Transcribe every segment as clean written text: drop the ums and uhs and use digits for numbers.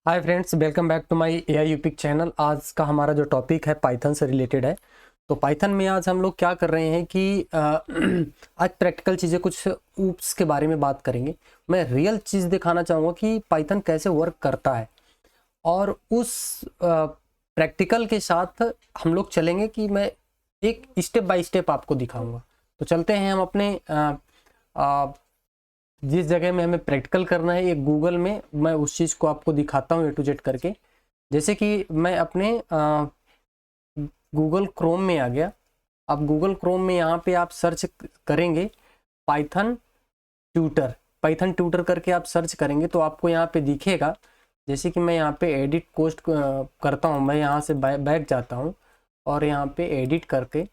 Hi friends, welcome back to my AI यूपिक channel. आज का हमारा जो टॉपिक है पाइथन से रिलेटेड है। तो पाइथन में आज हम लोग क्या कर रहे हैं कि आज प्रैक्टिकल चीज़ें कुछ ऊप्स के बारे में बात करेंगे। मैं रियल चीज़ दिखाना चाहूँगा कि पाइथन कैसे वर्क करता है, और उस प्रैक्टिकल के साथ हम लोग चलेंगे कि मैं एक स्टेप बाय स्टेप आपको दिखाऊंगा। तो चलते हैं हम अपने जिस जगह में हमें प्रैक्टिकल करना है, ये गूगल में मैं उस चीज़ को आपको दिखाता हूँ ए टू जेड करके। जैसे कि मैं अपने गूगल क्रोम में आ गया। अब गूगल क्रोम में यहाँ पे आप सर्च करेंगे पाइथन ट्यूटर। पाइथन ट्यूटर करके आप सर्च करेंगे तो आपको यहाँ पे दिखेगा। जैसे कि मैं यहाँ पे एडिट पोस्ट करता हूँ, मैं यहाँ से बैक जाता हूँ और यहाँ पे एडिट करके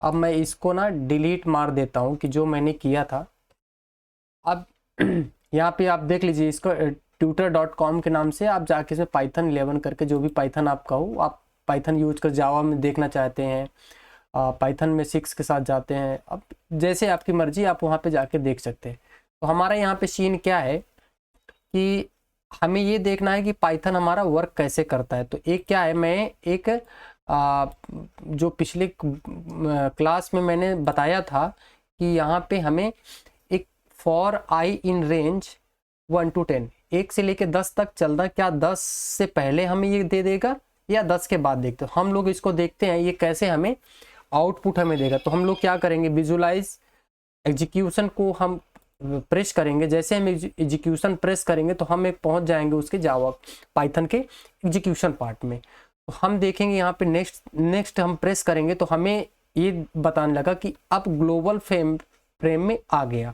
अब मैं इसको ना डिलीट मार देता हूँ कि जो मैंने किया था। अब यहाँ पे आप देख लीजिए, इसको tutor.com के नाम से आप जाके से पाइथन 11 करके, जो भी पाइथन आपका हो, आप पाइथन यूज कर जावा में देखना चाहते हैं, पाइथन में 6 के साथ जाते हैं, अब जैसे आपकी मर्जी आप वहाँ पे जाके देख सकते हैं। तो हमारा यहाँ पे सीन क्या है कि हमें ये देखना है कि पाइथन हमारा वर्क कैसे करता है। तो एक क्या है, मैं एक जो पिछले क्लास में मैंने बताया था कि यहाँ पे हमें for I in range 1 to 10, 1 से लेके 10 तक चलता, क्या 10 से पहले हमें ये दे देगा या 10 के बाद देखते हम लोग इसको देखते हैं ये कैसे हमें आउटपुट हमें देगा। तो हम लोग क्या करेंगे, विजुलाइज एग्जीक्यूशन को हम प्रेस करेंगे। जैसे हम एग्जीक्यूशन प्रेस करेंगे तो हम एक पहुंच जाएंगे उसके जावा पाइथन के एग्जीक्यूशन पार्ट में। तो हम देखेंगे यहाँ पे नेक्स्ट हम प्रेस करेंगे तो हमें ये बताने लगा कि अब ग्लोबल फ्रेम में आ गया,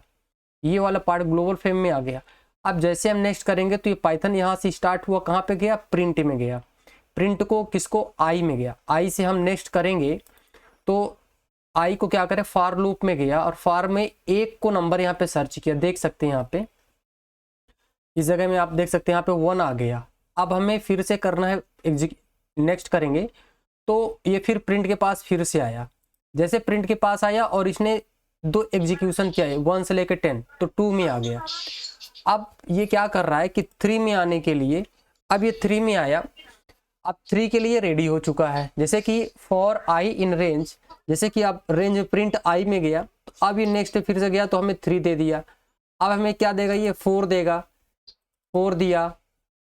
ये वाला पार्ट ग्लोबल फ्रेम में आ गया। अब जैसे हम नेक्स्ट करेंगे तो ये पाइथन यहाँ से स्टार्ट हुआ, कहाँ पे गया, प्रिंट में गया। प्रिंट को किसको, आई में गया। आई से हम नेक्स्ट करेंगे तो आई को क्या करें, फार लूप में गया और फार में एक को नंबर यहाँ पे सर्च किया। देख सकते हैं यहाँ पे इस जगह में आप देख सकते हैं यहाँ पे 1 आ गया। अब हमें फिर से करना है, नेक्स्ट करेंगे तो ये फिर प्रिंट के पास फिर से आया। जैसे प्रिंट के पास आया और इसने 2 एग्जीक्यूशन किया है, 1 से लेकर 10, तो 2 में आ गया। अब ये क्या कर रहा है कि 3 में आने के लिए, अब ये 3 में आया, अब 3 के लिए रेडी हो चुका है। जैसे कि फॉर आई इन रेंज, जैसे कि अब रेंज प्रिंट आई में गया तो अब ये नेक्स्ट फिर से गया तो हमें 3 दे दिया। अब हमें क्या देगा, ये 4 देगा, 4 दिया,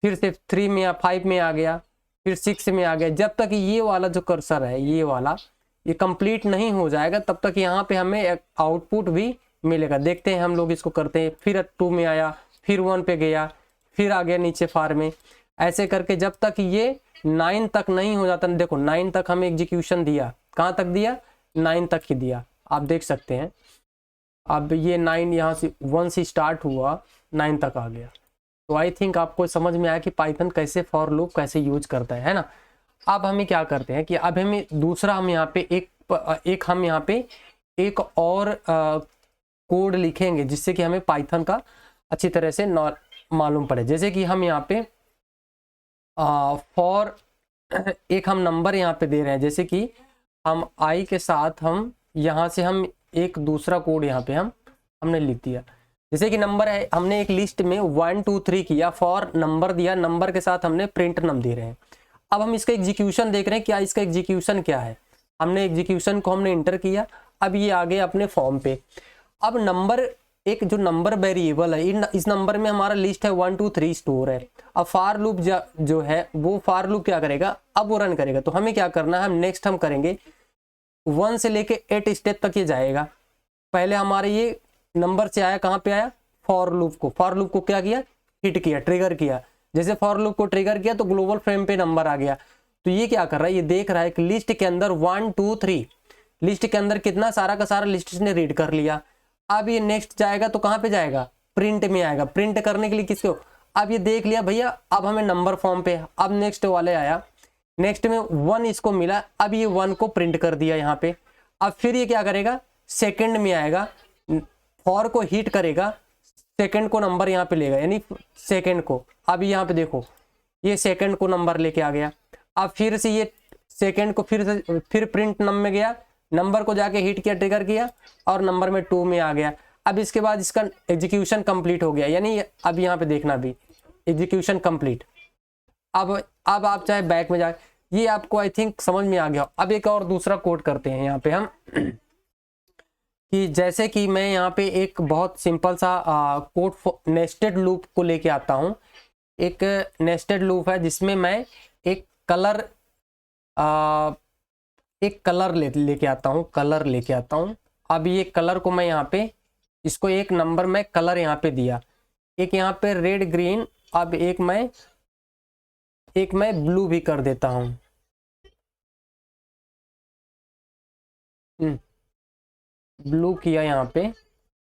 फिर से 3 में 5 में आ गया, फिर 6 में आ गया। जब तक ये वाला जो कर्सर है ये वाला ये कंप्लीट नहीं हो जाएगा तब तक यहाँ पे हमें आउटपुट भी मिलेगा। देखते हैं हम लोग इसको करते हैं। फिर 2 में आया, फिर 1 पे गया, फिर आ गया नीचे फार में। ऐसे करके जब तक ये 9 तक नहीं हो जाता, देखो 9 तक हमें एग्जीक्यूशन दिया, कहाँ तक दिया, 9 तक ही दिया, आप देख सकते हैं। अब ये 9 यहाँ से 1 से स्टार्ट हुआ, 9 तक आ गया। तो आई थिंक आपको समझ में आया कि पाइथन कैसे फॉर लूप कैसे यूज करता है ना। अब हमें क्या करते हैं कि अब हमें दूसरा, हम यहाँ पे एक हम यहाँ पे एक और कोड लिखेंगे जिससे कि हमें पाइथन का अच्छी तरह से मालूम पड़े। जैसे कि हम यहाँ पे फॉर एक हम नंबर यहाँ पे दे रहे हैं। जैसे कि हम आई के साथ हम यहाँ से हम एक दूसरा कोड यहाँ पे हमने लिख दिया। जैसे कि नंबर है, हमने एक लिस्ट में 1 2 3 किया, फॉर नंबर दिया, नंबर के साथ हमने प्रिंट नम दे रहे हैं। अब हम इसका एग्जीक्यूशन देख रहे हैं, क्या इसका एग्जीक्यूशन क्या है। हमने एग्जीक्यूशन को हमने इंटर किया, अब ये आ गए अपने फॉर्म पे। अब नंबर, एक जो नंबर वेरिएबल है, इस नंबर में हमारा लिस्ट है 1 2 3 स्टोर है। अब फार लूप जो है वो फार लूप क्या करेगा, अब वो रन करेगा। तो हमें क्या करना है, हम नेक्स्ट हम करेंगे 1 से लेके 8 स्टेप तक ये जाएगा। पहले हमारे ये नंबर से आया, कहाँ पे आया, फॉर लूप को। फॉर लूप को क्या किया, हिट किया, ट्रिगर किया। जैसे फॉर लूप को ट्रिगर किया तो ग्लोबल फ्रेम पे नंबर आ गया। तो ये क्या कर रहा है, ये देख रहा है कि लिस्ट के अंदर 1 2 3, लिस्ट के अंदर कितना सारा का सारा लिस्ट ने रीड कर लिया। अब ये नेक्स्ट जाएगा तो कहाँ पे जाएगा, प्रिंट में आएगा। प्रिंट करने के लिए किसको, अब ये देख लिया भैया, अब हमें नंबर फॉर्म पे। अब नेक्स्ट वाले आया, नेक्स्ट में 1 इसको मिला, अब ये 1 को प्रिंट कर दिया यहाँ पे। अब फिर ये क्या करेगा, सेकंड में आएगा, फॉर को हिट करेगा, सेकंड को नंबर यहाँ पे लेगा, यानी सेकंड को। अब यहाँ पे देखो ये सेकंड को नंबर लेके आ गया। अब फिर से ये सेकंड को फिर प्रिंट नम में गया, नंबर को जाके हिट किया, ट्रिगर किया और नंबर में 2 में आ गया। अब इसके बाद इसका एग्जीक्यूशन कंप्लीट हो गया, यानी अब यहाँ पे देखना भी एग्जीक्यूशन कंप्लीट। अब आप चाहे बैक में जाए, ये आपको आई थिंक समझ में आ गया। अब एक और दूसरा कोड करते हैं यहाँ पे हम कि जैसे कि मैं यहाँ पे एक बहुत सिंपल सा कोड नेस्टेड लूप को लेके आता हूँ। एक नेस्टेड लूप है जिसमें मैं एक कलर लेके आता हूँ, कलर लेके आता हूँ। अब ये कलर को मैं यहाँ पे इसको एक नंबर में कलर यहाँ पे दिया, एक यहाँ पे रेड ग्रीन, अब एक मैं ब्लू भी कर देता हूँ। ब्लू किया यहाँ पे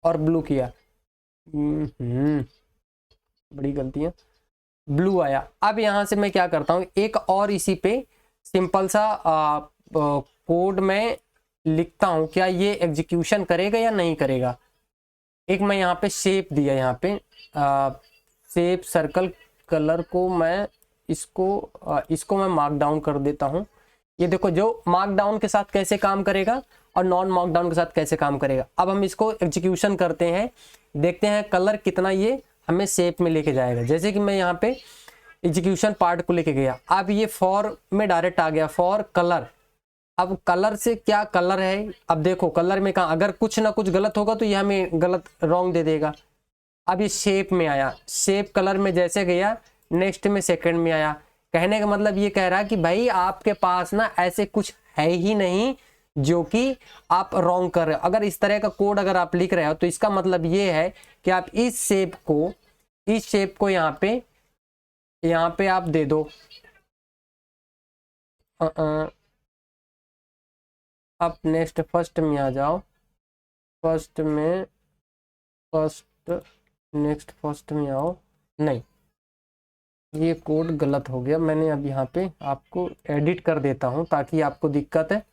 और ब्लू किया, बड़ी गलती है, ब्लू आया। अब यहाँ से मैं क्या करता हूँ, एक और इसी पे सिंपल सा कोड में लिखता हूँ, क्या ये एग्जीक्यूशन करेगा या नहीं करेगा। एक मैं यहाँ पे शेप दिया, यहाँ पे शेप सर्कल कलर को मैं इसको मैं मार्क डाउन कर देता हूँ। ये देखो जो मार्क डाउन के साथ कैसे काम करेगा और नॉन मार्क डाउन के साथ कैसे काम करेगा। अब हम इसको एग्जीक्यूशन करते हैं, देखते हैं कलर कितना ये हमें शेप में लेके जाएगा। जैसे कि मैं यहाँ पे एग्जीक्यूशन पार्ट को लेके गया, अब ये फॉर में डायरेक्ट आ गया, फॉर कलर। अब कलर से क्या कलर है, अब देखो कलर में कहा अगर कुछ ना कुछ गलत होगा तो ये हमें गलत रॉन्ग दे देगा। अब ये शेप में आया, शेप कलर में जैसे गया नेक्स्ट में सेकंड में आया। कहने का मतलब ये कह रहा है कि भाई आपके पास ना ऐसे कुछ है ही नहीं जो कि आप रॉन्ग कर रहे हो। अगर इस तरह का कोड अगर आप लिख रहे हो तो इसका मतलब ये है कि आप इस शेप को यहाँ पे आप दे दो। आप नेक्स्ट फर्स्ट में आ जाओ, फर्स्ट में आओ। नहीं, ये कोड गलत हो गया, मैंने अब यहाँ पे आपको एडिट कर देता हूँ ताकि आपको दिक्कत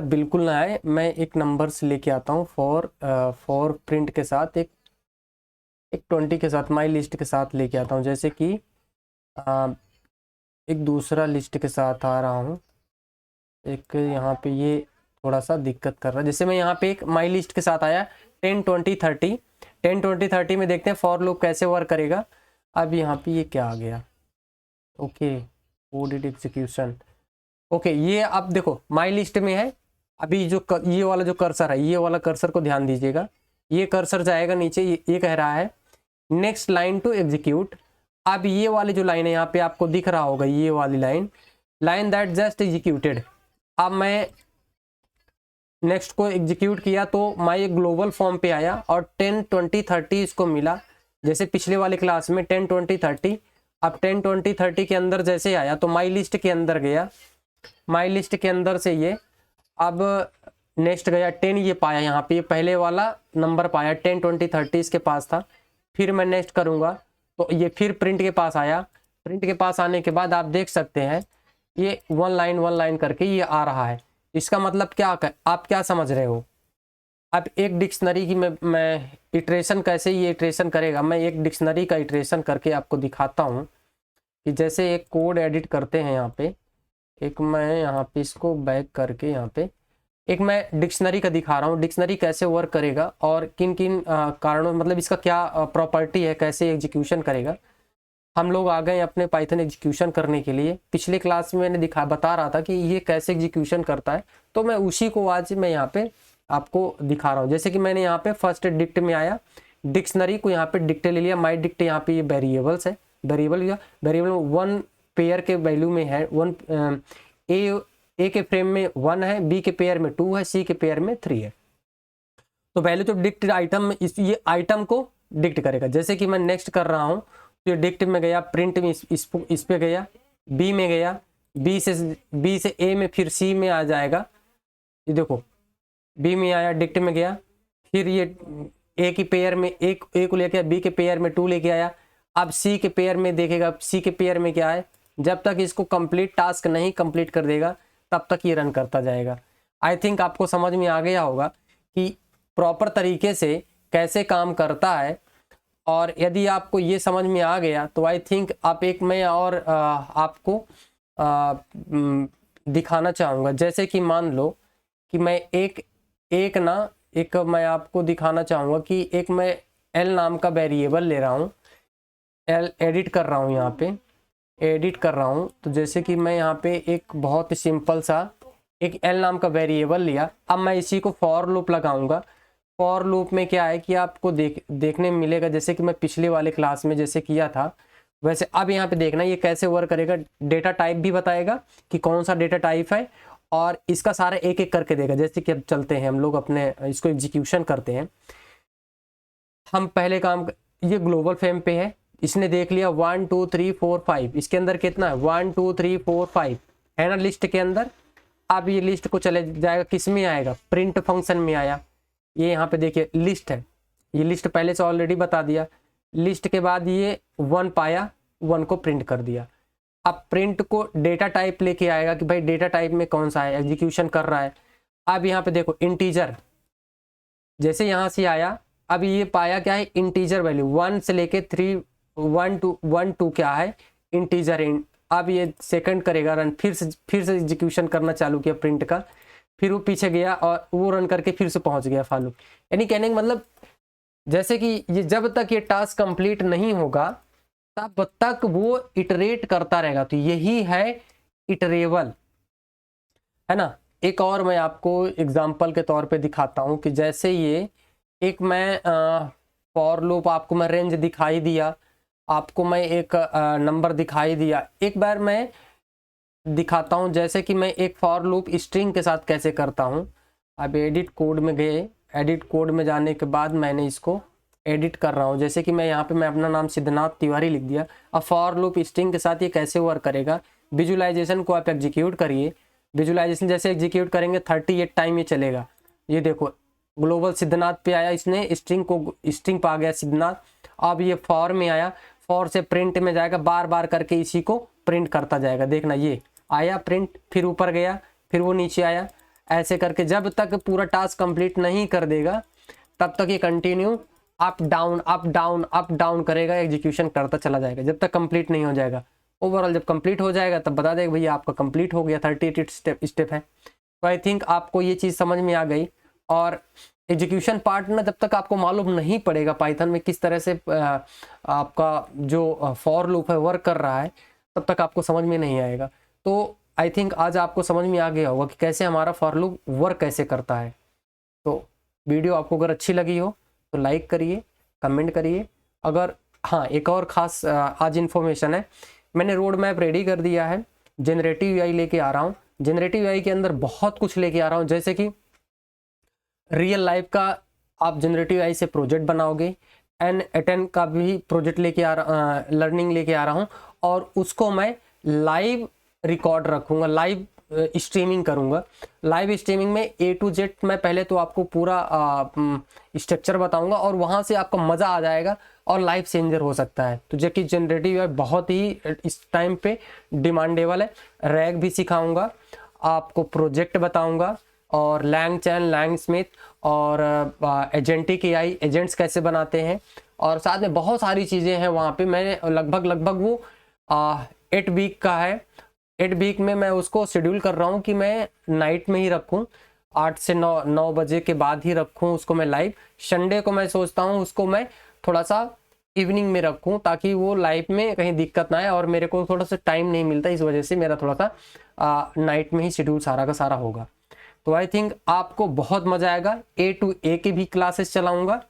बिल्कुल ना आए। मैं एक नंबर से लेके आता हूँ फॉर प्रिंट के साथ, एक 20 के साथ, माई लिस्ट के साथ लेके आता हूँ। जैसे कि एक दूसरा लिस्ट के साथ आ रहा हूँ, एक यहाँ पे ये थोड़ा सा दिक्कत कर रहा है। जैसे मैं यहाँ पे एक माई लिस्ट के साथ आया 10 20 30, 10 20 30 में देखते हैं फॉर लूप कैसे वर्क करेगा। अब यहाँ पे ये क्या आ गया, ओके कोडेड एग्जीक्यूशन। ओके ये अब देखो माई लिस्ट में है। अभी जो ये वाला जो कर्सर है, ये वाला कर्सर को ध्यान दीजिएगा, ये कर्सर जाएगा नीचे, ये कह रहा है नेक्स्ट लाइन टू एग्जीक्यूट। अब ये वाली जो लाइन है यहाँ पे आपको दिख रहा होगा, ये वाली लाइन दैट जस्ट एग्जीक्यूटेड। अब मैं नेक्स्ट को एग्जीक्यूट किया तो माई ग्लोबल फॉर्म पे आया और 10 20 30 इसको मिला। जैसे पिछले वाले क्लास में 10 20 30, अब 10 20 30 के अंदर जैसे आया तो माई लिस्ट के अंदर गया, माई लिस्ट के अंदर से ये अब नेक्स्ट गया 10, ये पाया यहाँ पे, पहले वाला नंबर पाया 10 20 30 इसके पास था। फिर मैं नेक्स्ट करूँगा तो ये फिर प्रिंट के पास आया, प्रिंट के पास आने के बाद आप देख सकते हैं ये वन लाइन करके ये आ रहा है। इसका मतलब क्या, आप क्या समझ रहे हो। अब एक डिक्शनरी की मैं इटरेशन कैसे ये इटरेशन करेगा, मैं एक डिक्शनरी का इटरेशन करके आपको दिखाता हूँ कि जैसे एक कोड एडिट करते हैं यहाँ पे, एक मैं यहाँ पे इसको बैक करके यहाँ पे एक मैं डिक्शनरी का दिखा रहा हूँ, डिक्शनरी कैसे वर्क करेगा और किन किन कारणों, मतलब इसका क्या प्रॉपर्टी है, कैसे एग्जीक्यूशन करेगा। हम लोग आ गए अपने पाइथन एग्जीक्यूशन करने के लिए। पिछले क्लास में मैंने बता रहा था कि ये कैसे एग्जीक्यूशन करता है, तो मैं उसी को आज मैं यहाँ पे आपको दिखा रहा हूँ। जैसे कि मैंने यहाँ पे फर्स्ट डिक्ट में आया, डिक्शनरी को यहाँ पे डिक्ट ले लिया, माई डिक्ट यहाँ पे ये वेरिएबल्स है, वेरिएबल 1 पेयर के वैल्यू में है, 1 ए के फ्रेम में 1 है, बी के पेयर में 2 है, सी के पेयर में 3 है। तो पहले तो डिक्ट आइटम में ये आइटम को डिक्ट करेगा। जैसे कि मैं नेक्स्ट कर रहा हूँ तो ये डिक्ट में गया, प्रिंट में इस पे गया, बी में गया, बी से ए में, फिर सी में आ जाएगा। ये देखो बी में आया, डिक्ट में गया, फिर ये ए की पेयर में ए को लेके आया, बी के पेयर में 2 लेके आया। अब सी के पेयर में देखेगा, सी के पेयर में क्या है, जब तक इसको कंप्लीट टास्क नहीं कंप्लीट कर देगा तब तक ये रन करता जाएगा। आई थिंक आपको समझ में आ गया होगा कि प्रॉपर तरीके से कैसे काम करता है। और यदि आपको ये समझ में आ गया तो आई थिंक आप एक मैं और आपको दिखाना चाहूँगा। जैसे कि मान लो कि मैं एक मैं आपको दिखाना चाहूँगा कि एक मैं एल नाम का वेरिएबल ले रहा हूँ। एडिट कर रहा हूँ, यहाँ पे एडिट कर रहा हूँ। तो जैसे कि मैं यहाँ पे एक बहुत ही सिंपल सा एक एल नाम का वेरिएबल लिया। अब मैं इसी को फॉर लूप लगाऊंगा। फॉर लूप में क्या है कि आपको देखने में मिलेगा, जैसे कि मैं पिछले वाले क्लास में जैसे किया था वैसे। अब यहाँ पे देखना ये कैसे वर्क करेगा। डेटा टाइप भी बताएगा कि कौन सा डेटा टाइप है, और इसका सारा एक एक करके देगा। जैसे कि अब चलते हैं हम लोग अपने इसको एग्जीक्यूशन करते हैं। हम पहले काम, ये ग्लोबल फेम पे है, इसने देख लिया 1 2 3 4 5, इसके अंदर कितना है 1 2 3 4 5 है ना लिस्ट के अंदर। अब ये लिस्ट को चले जाएगा, किस में आएगा, प्रिंट फंक्शन में आया। ये यहाँ पे देखिए लिस्ट है, ये लिस्ट पहले से ऑलरेडी बता दिया। लिस्ट के बाद ये 1 पाया, 1 को प्रिंट कर दिया। अब प्रिंट को डेटा टाइप लेके आएगा कि भाई डेटा टाइप में कौन सा है, एग्जीक्यूशन कर रहा है। अब यहाँ पे देखो इंटीजर, जैसे यहाँ से आया, अब ये पाया क्या है, इंटीजर वैल्यू 1 से लेके 3 1 2 क्या है, इंटीजर। अब ये सेकंड करेगा रन, फिर से एग्जीक्यूशन करना चालू किया प्रिंट का, फिर वो पीछे गया और वो रन करके फिर से पहुंच गया फॉलो। यानी कहने का मतलब जैसे कि ये जब तक ये टास्क कंप्लीट नहीं होगा तब तक वो इटरेट करता रहेगा। तो यही है इटरेबल, है ना। एक और मैं आपको एग्जांपल के तौर पे दिखाता हूँ कि जैसे ये एक मैं फॉर लूप, आपको मैं रेंज दिखाई दिया, आपको मैं एक नंबर दिखाई दिया। एक बार मैं दिखाता हूँ जैसे कि मैं एक फॉर लूप स्ट्रिंग के साथ कैसे करता हूँ। अब एडिट कोड में गए, एडिट कोड में जाने के बाद मैंने इसको एडिट कर रहा हूँ। जैसे कि मैं यहाँ पे मैं अपना नाम सिद्धनाथ तिवारी लिख दिया। अब फॉर लूप स्ट्रिंग के साथ ये कैसे वर्क करेगा, विजुलाइजेशन को आप एग्जीक्यूट करिए। विजुलाइजेशन जैसे एग्जीक्यूट करेंगे 38 टाइम ये चलेगा। ये देखो ग्लोबल सिद्धनाथ पे आया, इसने स्ट्रिंग को स्ट्रिंग पे आ गया सिद्धनाथ। अब ये फॉर में आया, फॉर से प्रिंट में जाएगा, बार बार करके इसी को प्रिंट करता जाएगा। देखना ये आया प्रिंट, फिर ऊपर गया, फिर वो नीचे आया, ऐसे करके जब तक पूरा टास्क कंप्लीट नहीं कर देगा तब तक ये continue up down up down up down करेगा, एग्जीक्यूशन करता चला जाएगा जब तक कंप्लीट नहीं हो जाएगा। ओवरऑल जब कंप्लीट हो जाएगा तब बता देगा भैया आपका कंप्लीट हो गया, 38 स्टेप है। तो आई थिंक आपको ये चीज़ समझ में आ गई। और एग्जीक्यूशन पार्ट ना जब तक आपको मालूम नहीं पड़ेगा पाइथन में किस तरह से आपका जो फॉर लूप है वर्क कर रहा है, तब तक आपको समझ में नहीं आएगा। तो आई थिंक आज आपको समझ में आ गया होगा कि कैसे हमारा फॉर लूप वर्क कैसे करता है। तो वीडियो आपको अगर अच्छी लगी हो तो लाइक करिए, कमेंट करिए। अगर हाँ, एक और ख़ास आज इन्फॉर्मेशन है, मैंने रोड मैप रेडी कर दिया है, जनरेटिव एआई लेके आ रहा हूँ। जनरेटिव एआई के अंदर बहुत कुछ लेके आ रहा हूँ, जैसे कि रियल लाइफ का आप जनरेटिव एआई से प्रोजेक्ट बनाओगे, N8N का भी प्रोजेक्ट लेके आ रहा, लर्निंग लेके आ रहा हूँ, और उसको मैं लाइव रिकॉर्ड रखूँगा, लाइव स्ट्रीमिंग करूँगा। लाइव स्ट्रीमिंग में A to Z मैं पहले तो आपको पूरा स्ट्रक्चर बताऊँगा और वहाँ से आपको मज़ा आ जाएगा और लाइफ चेंजर हो सकता है। तो जो कि जनरेटिव है बहुत ही इस टाइम पे डिमांडेबल है। रैग भी सिखाऊँगा, आपको प्रोजेक्ट बताऊँगा, और LangChain, LangSmith और एजेंटिक एआई एजेंट्स कैसे बनाते हैं, और साथ में बहुत सारी चीज़ें हैं वहाँ पे। मैंने लगभग वो 8 वीक का है। 8 वीक में मैं उसको शेड्यूल कर रहा हूँ कि मैं नाइट में ही रखूँ, 8 से 9 बजे के बाद ही रखूँ उसको मैं लाइव। संडे को मैं सोचता हूँ उसको मैं थोड़ा सा इवनिंग में रखूँ, ताकि वो लाइफ में कहीं दिक्कत ना आए, और मेरे को थोड़ा सा टाइम नहीं मिलता, इस वजह से मेरा थोड़ा सा नाइट में ही शेड्यूल सारा का सारा होगा। तो आई थिंक आपको बहुत मज़ा आएगा। A to A की भी क्लासेस चलाऊँगा,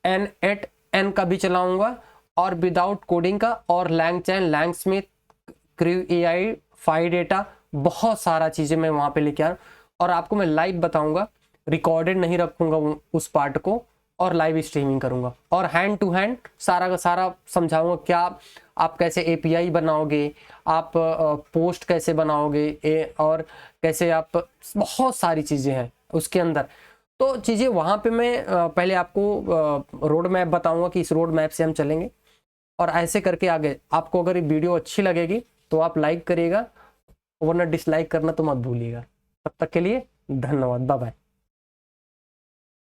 N8N का भी चलाऊँगा, और विदाउट कोडिंग का, और LangChain, LangSmith, crew AI, PhiData, बहुत सारा चीज़ें मैं वहाँ पे लेके आ रहा हूँ। और आपको मैं लाइव बताऊँगा, रिकॉर्डेड नहीं रखूँगा उस पार्ट को, और लाइव स्ट्रीमिंग करूँगा, और हैंड टू हैंड सारा का सारा समझाऊँगा। क्या आप कैसे API बनाओगे, आप पोस्ट कैसे बनाओगे, और कैसे आप, बहुत सारी चीज़ें हैं उसके अंदर। तो चीज़ें वहाँ पे मैं पहले आपको रोड मैप बताऊँगा कि इस रोड मैप से हम चलेंगे, और ऐसे करके आगे। आपको अगर ये वीडियो अच्छी लगेगी तो आप लाइक करिएगा, वरना डिसलाइक करना तो मत भूलिएगा। तब तक के लिए धन्यवाद, बाय बाय।